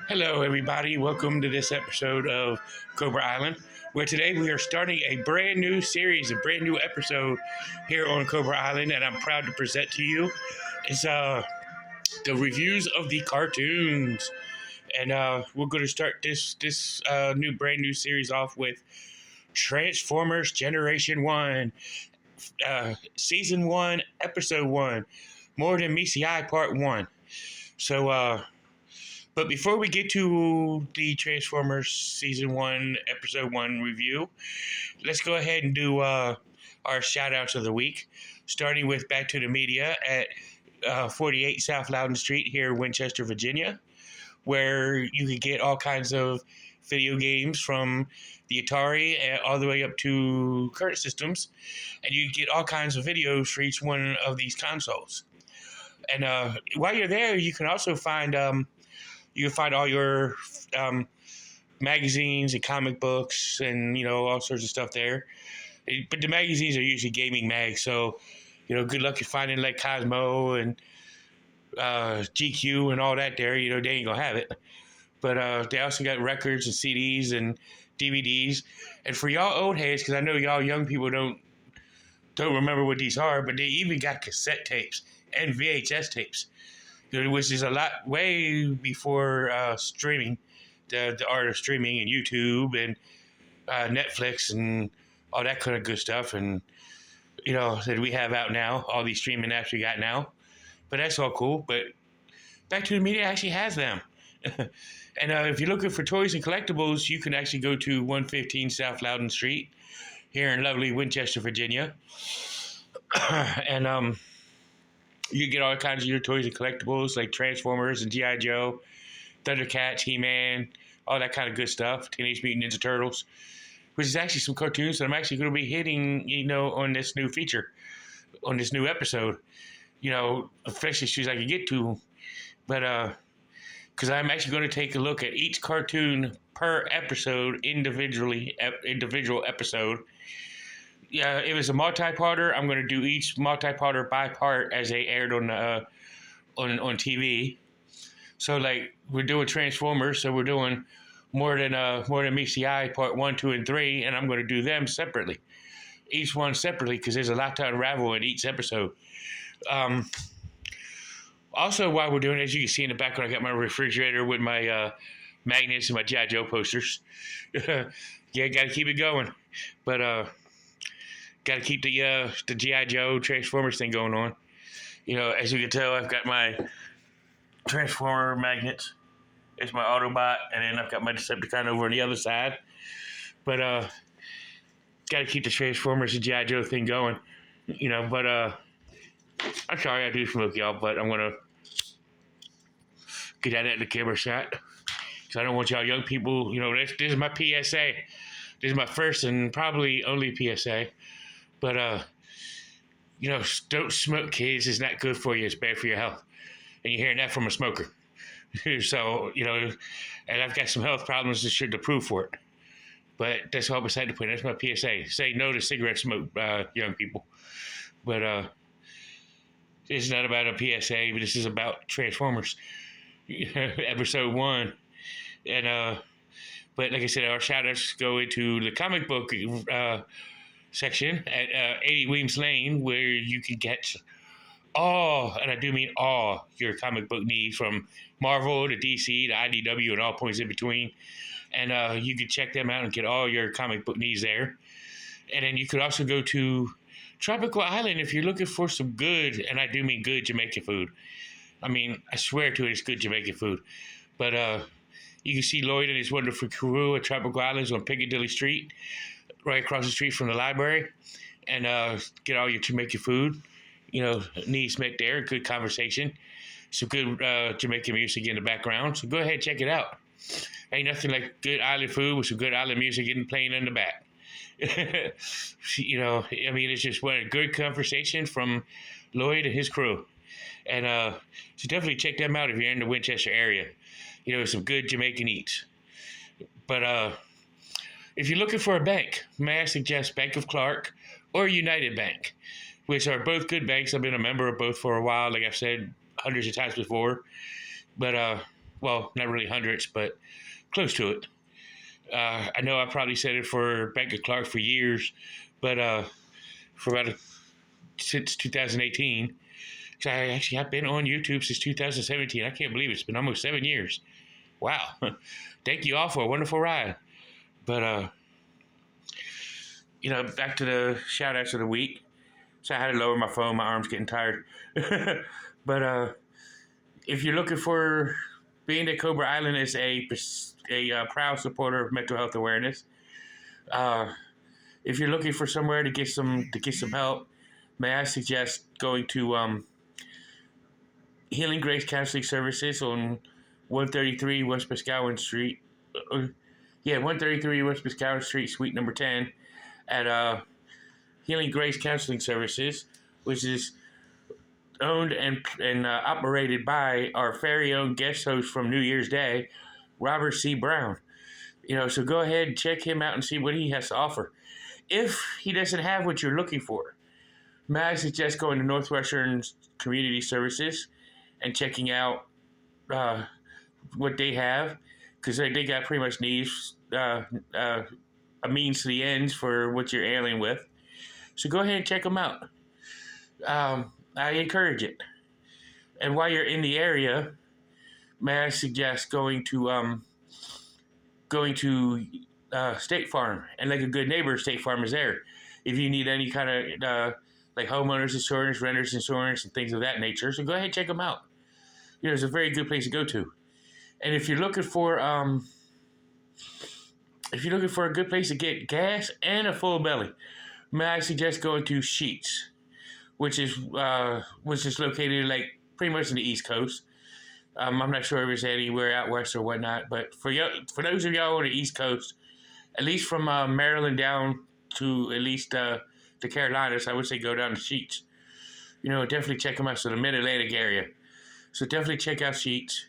Hello, everybody. Welcome to this episode of Cobra Island, where today we are starting a brand new series, a brand new episode here on Cobra Island, and I'm proud to present to you is the reviews of the cartoons. And we're going to start this brand new series off with Transformers Generation One, Season One, Episode One, More Than Meets the Eye Part One. So, but before we get to the Transformers Season 1, Episode 1 review, let's go ahead and do our shout outs of the week, starting with Back to the Media at 48 South Loudon Street here in Winchester, Virginia, where you can get all kinds of video games from the Atari all the way up to current systems, and you get all kinds of videos for each one of these consoles. And while you're there, you can also find all your magazines and comic books and, all sorts of stuff there. But the magazines are usually gaming mags, so, good luck in finding like Cosmo and GQ and all that there. They ain't going to have it. But they also got records and CDs and DVDs. And for y'all old heads, because I know y'all young people don't remember what these are, but they even got cassette tapes and VHS tapes, which is a lot way before streaming, the art of streaming and YouTube and Netflix and all that kind of good stuff, and that we have out now, all these streaming apps we got now. But that's all cool. But Back to the Media actually has them. And if you're looking for toys and collectibles, you can actually go to 115 South Loudon Street here in lovely Winchester, Virginia. And you get all kinds of your toys and collectibles like Transformers and G.I. Joe, Thundercats, He-Man, all that kind of good stuff, Teenage Mutant Ninja Turtles, which is actually some cartoons that I'm actually going to be hitting, on this new feature, on this new episode, especially issues I can get to. But because I'm actually going to take a look at each cartoon per episode, individual episode. Yeah, if it's a multi-parter, I'm going to do each multi-parter by part as they aired on TV. So, like, we're doing Transformers, so we're doing more than Meets the Eye Part 1, 2, and 3, and I'm going to do them separately. Each one separately, because there's a lot to unravel in each episode. Also, while we're doing it, as you can see in the background, I got my refrigerator with my magnets and my G.I. Joe posters. Yeah, got to keep it going. But, got to keep the G.I. Joe Transformers thing going on. As you can tell, I've got my Transformer magnets. It's my Autobot, and then I've got my Decepticon over on the other side. But got to keep the Transformers and G.I. Joe thing going. But I'm sorry I do smoke, y'all, but I'm going to get that at the camera shot. Because I don't want y'all young people, this is my PSA. This is my first and probably only PSA. But, don't smoke, kids. It's not good for you. It's bad for your health. And you're hearing that from a smoker. So, and I've got some health problems to prove for it. But that's all beside the point. That's my PSA. Say no to cigarette smoke, young people. But this is not about a PSA, but this is about Transformers. Episode 1. And, but like I said, our shout-outs go into the comic book section at 80 Weems Lane, where you can get all, and I do mean all, your comic book needs from Marvel to DC to IDW and all points in between. And you can check them out and get all your comic book needs there. And then you could also go to Tropical Island if you're looking for some good, and I do mean good, Jamaican food. I mean, I swear to it, it's good Jamaican food. But you can see Lloyd and his wonderful crew at Tropical Islands on Piccadilly Street, right across the street from the library, and get all your Jamaican food. Needs met there, good conversation, some good Jamaican music in the background. So go ahead and check it out. Ain't nothing like good island food with some good island music playing in the back. It's just what a good conversation from Lloyd and his crew. And so definitely check them out if you're in the Winchester area. Some good Jamaican eats. But if you're looking for a bank, may I suggest Bank of Clark or United Bank, which are both good banks. I've been a member of both for a while, like I've said hundreds of times before. But well, not really hundreds, but close to it. I know I probably said it for Becca Clark for years, but for about since 2018. So I've been on YouTube since 2017. I can't believe it's been almost 7 years. Wow. Thank you all for a wonderful ride. But back to the shout outs of the week. So I had to lower my phone. My arm's getting tired. But if you're looking for, being that Cobra Island is a proud supporter of mental health awareness, if you're looking for somewhere to get some help, may I suggest going to Healing Grace Counseling Services on 133 West Boscawen Street. 133 West Boscawen Street, Suite number 10, at Healing Grace Counseling Services, which is owned and operated by our very own guest host from New Year's Day, Robert C. Brown. So go ahead and check him out and see what he has to offer. If he doesn't have what you're looking for, may I suggest going to Northwestern Community Services and checking out what they have, because they got pretty much needs, a means to the ends for what you're ailing with. So go ahead and check them out. I encourage it. And while you're in the area, may I suggest going to State Farm, and like a good neighbor, State Farm is there. If you need any kind of like homeowners insurance, renters insurance, and things of that nature, so go ahead and check them out. It's a very good place to go to. And if you're looking for a good place to get gas and a full belly, may I suggest going to Sheetz, which is located like pretty much in the East Coast. I'm not sure if it's anywhere out west or whatnot, but for those of y'all on the East Coast, at least from Maryland down to at least the Carolinas, I would say go down to Sheetz. Definitely check them out. So the Mid-Atlantic area. So definitely check out Sheetz.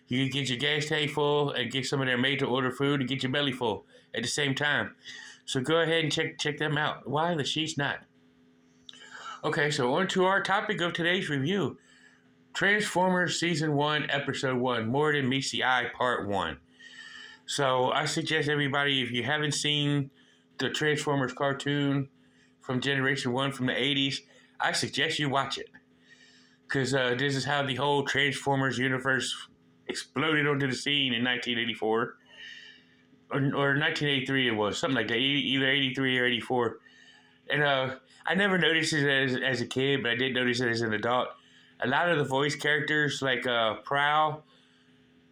You can get your gas tank full and get some of their made-to-order food and get your belly full at the same time. So go ahead and check them out. Why the Sheetz not? Okay, so on to our topic of today's review. Transformers Season 1, Episode 1, More Than Meets the Eye, Part 1. So I suggest everybody, if you haven't seen the Transformers cartoon from Generation 1 from the 80s, I suggest you watch it. Because this is how the whole Transformers universe exploded onto the scene in 1984. Or 1983 it was, something like that, either 83 or 84. And I never noticed it as a kid, but I did notice it as an adult. A lot of the voice characters, like Prowl,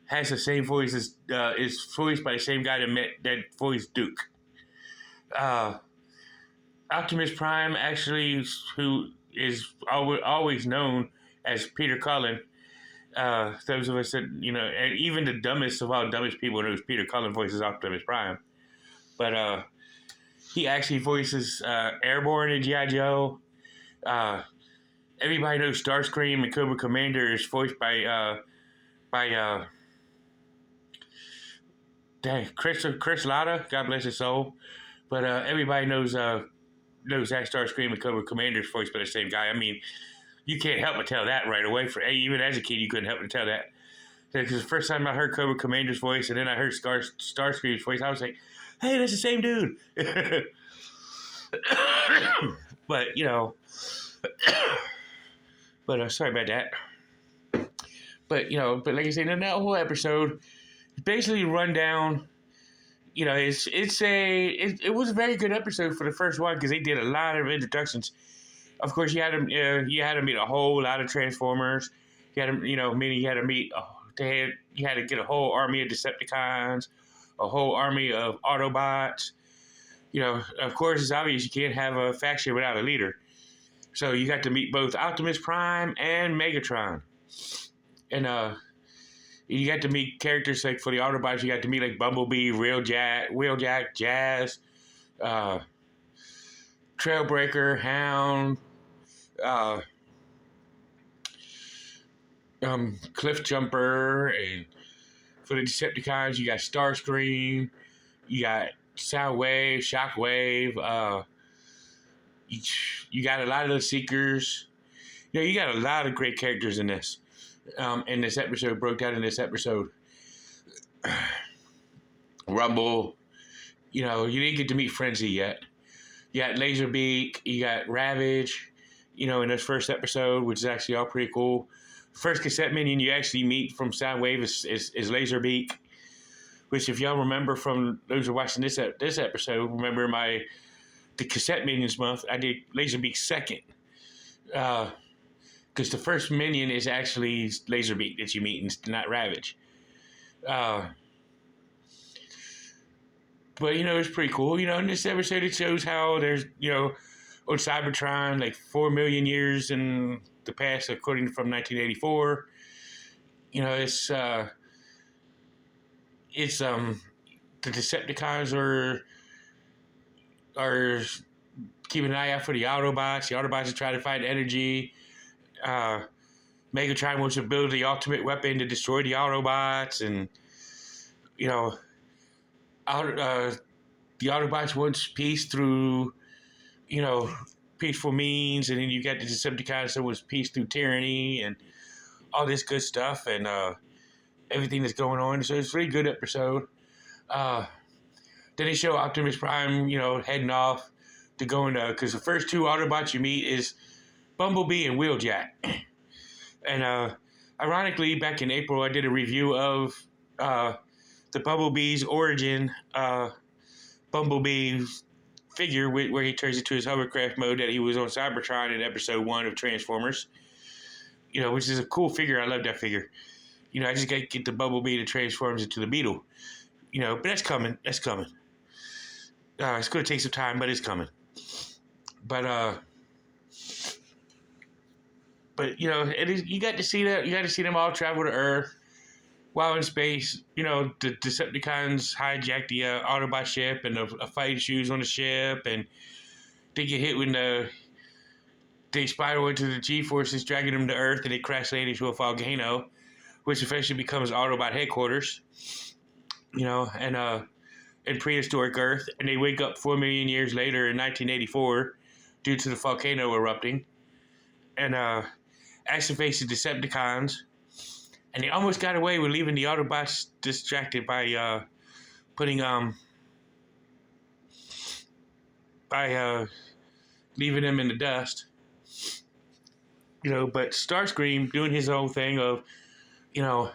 has the same voice as, is voiced by the same guy that voiced Duke. Optimus Prime, actually, who is always known as Peter Cullen. Those of us that, and even the dumbest of all dumbest people knows Peter Cullen voices Optimus Prime. But he actually voices Airborne in G.I. Joe. Everybody knows Starscream and Cobra Commander is voiced by Chris Latta, God bless his soul. But everybody knows that Starscream and Cobra Commander is voiced by the same guy. I mean, you can't help but tell that right away. Even as a kid, you couldn't help but tell that. Because the first time I heard Cobra Commander's voice and then I heard Starscream's voice, I was like, hey, that's the same dude. But, sorry about that. But like I said, in that whole episode, basically run down, it was a very good episode for the first one because they did a lot of introductions. Of course, you had to meet a whole lot of Transformers. You had to, meaning you had to meet, you had to get a whole army of Decepticons, a whole army of Autobots. Of course, it's obvious you can't have a faction without a leader. So you got to meet both Optimus Prime and Megatron. And you got to meet characters like for the Autobots, you got to meet like Bumblebee, Wheeljack, Jazz, Trailbreaker, Hound, Cliff Jumper, and for the Decepticons, you got Starscream, you got Soundwave, Shockwave, you got a lot of the Seekers. You got a lot of great characters in this. In this episode, broke down in this episode. Rumble. You know, you didn't get to meet Frenzy yet. You got Laserbeak. You got Ravage. You know, in this first episode, which is actually all pretty cool. First cassette minion you actually meet from Soundwave is Laserbeak, which if y'all remember from those who are watching this episode, remember the cassette minions month, I did Laserbeak second. Because the first minion is actually Laserbeak that you meet, and not Ravage. But, you know, it's pretty cool. You know, in this episode, it shows how there's, you know, on Cybertron, like 4 million years in the past, according from 1984. You know, the Decepticons are keeping an eye out for the Autobots. The Autobots are trying to find energy. Megatron wants to build the ultimate weapon to destroy the Autobots, and you know, the Autobots wants peace through, you know, peaceful means, and then you got the Decepticons that was peace through tyranny and all this good stuff, and everything that's going on. So it's a really good episode. Then they show Optimus Prime, you know, heading off to go into, because the first two Autobots you meet is Bumblebee and Wheeljack. And ironically, back in April, I did a review of the Bumblebee's origin, Bumblebee figure where he turns into his hovercraft mode that he was on Cybertron in episode 1 of Transformers. You know, which is a cool figure. I love that figure. You know, I just got to get the Bumblebee to transform into the Beetle. You know, but that's coming. That's coming. It's going to take some time, but it's coming. But you know, you got to see that. You got to see them all travel to Earth while in space. You know, the Decepticons hijack the Autobot ship, and a fight ensues on the ship, and they get hit when they spiral into the G-forces, dragging them to Earth, and they crash land into a volcano, which eventually becomes Autobot headquarters. You know, and in prehistoric Earth, and they wake up 4 million years later in 1984 due to the volcano erupting, and actually face the Decepticons, and they almost got away with leaving the Autobots distracted by leaving them in the dust. You know, but Starscream doing his own thing of, you know,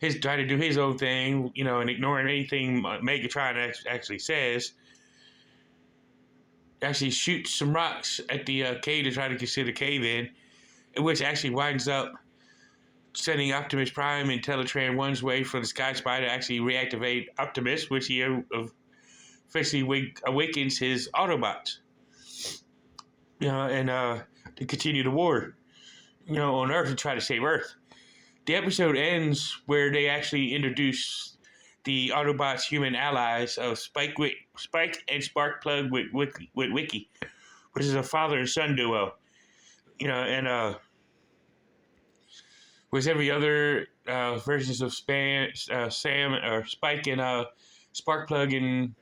trying to do his own thing, you know, and ignoring anything Megatron actually says, actually shoots some rocks at the cave to try to conceal the cave in which actually winds up sending Optimus Prime and Teletran 1's way for the Sky Spy to actually reactivate Optimus, which he officially awakens his Autobots. You know, and to continue the war, you know, on Earth and try to save Earth. The episode ends where they actually introduce the Autobots' human allies of Spike and Sparkplug with Wiki, which is a father and son duo. You know, and with every other versions of Sam or Spike and Sparkplug in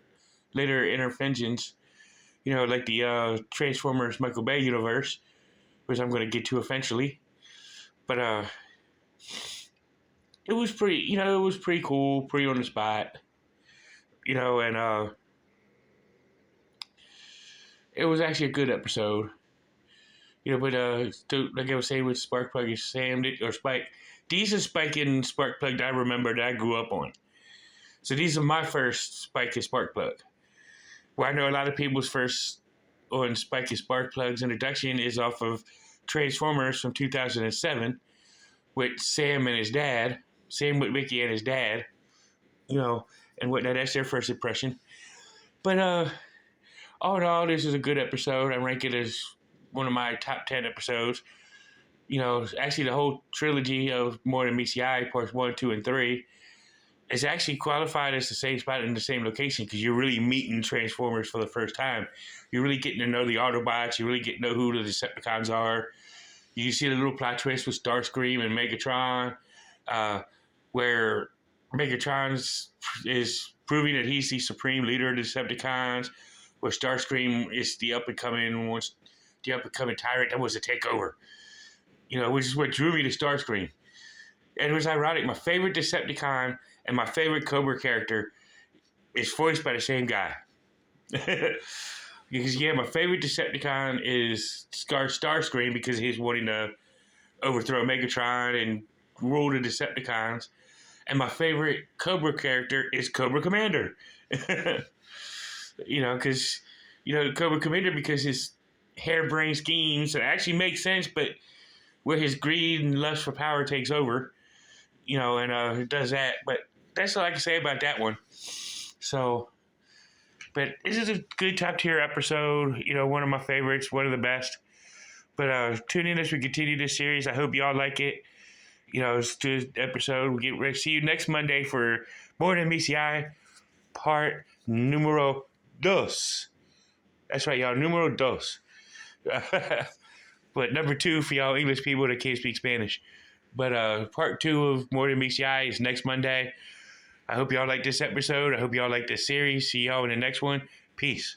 later interventions, you know, like the Transformers Michael Bay universe, which I'm going to get to eventually. But it was pretty, you know, it was pretty cool, pretty on the spot, you know, and it was actually a good episode. You know, but like I was saying with Sparkplug and Sam or Spike, these are Spike and Sparkplug that I remember that I grew up on. So these are my first Spike and Sparkplug. Well, I know a lot of people's first on Spike and Sparkplug's introduction is off of Transformers from 2007 with Sam and his dad, Sam with Wiki and his dad, you know, and whatnot. That's their first impression. But all in all, this is a good episode. I rank it as one of my top 10 episodes. You know, actually the whole trilogy of More Than Meets the Eye, parts 1, 2, and 3, is actually qualified as the same spot in the same location because you're really meeting Transformers for the first time. You're really getting to know the Autobots. You really get to know who the Decepticons are. You see the little plot twist with Starscream and Megatron, where Megatron is proving that he's the supreme leader of the Decepticons, where Starscream is the up-and-coming tyrant that wants to take over. You know, which is what drew me to Starscream. it was ironic. My favorite Decepticon and my favorite Cobra character is voiced by the same guy. Because yeah, my favorite Decepticon is Starscream because he's wanting to overthrow Megatron and rule the Decepticons. And my favorite Cobra character is Cobra Commander. Because Cobra Commander, because his harebrained schemes that actually make sense, but where his greed and lust for power takes over, and does that. But that's all I can say about that one. So, but this is a good top tier episode. One of my favorites, one of the best. But tune in as we continue this series. I hope y'all like it. It's this episode. We'll get ready to see you next Monday for More Than BCI, part numero dos. That's right, y'all. Numero dos. But number 2 for y'all English people that can't speak Spanish. But part 2 of More Than BCI is next Monday. I hope y'all like this episode. I hope y'all like this series. See y'all in the next one. Peace.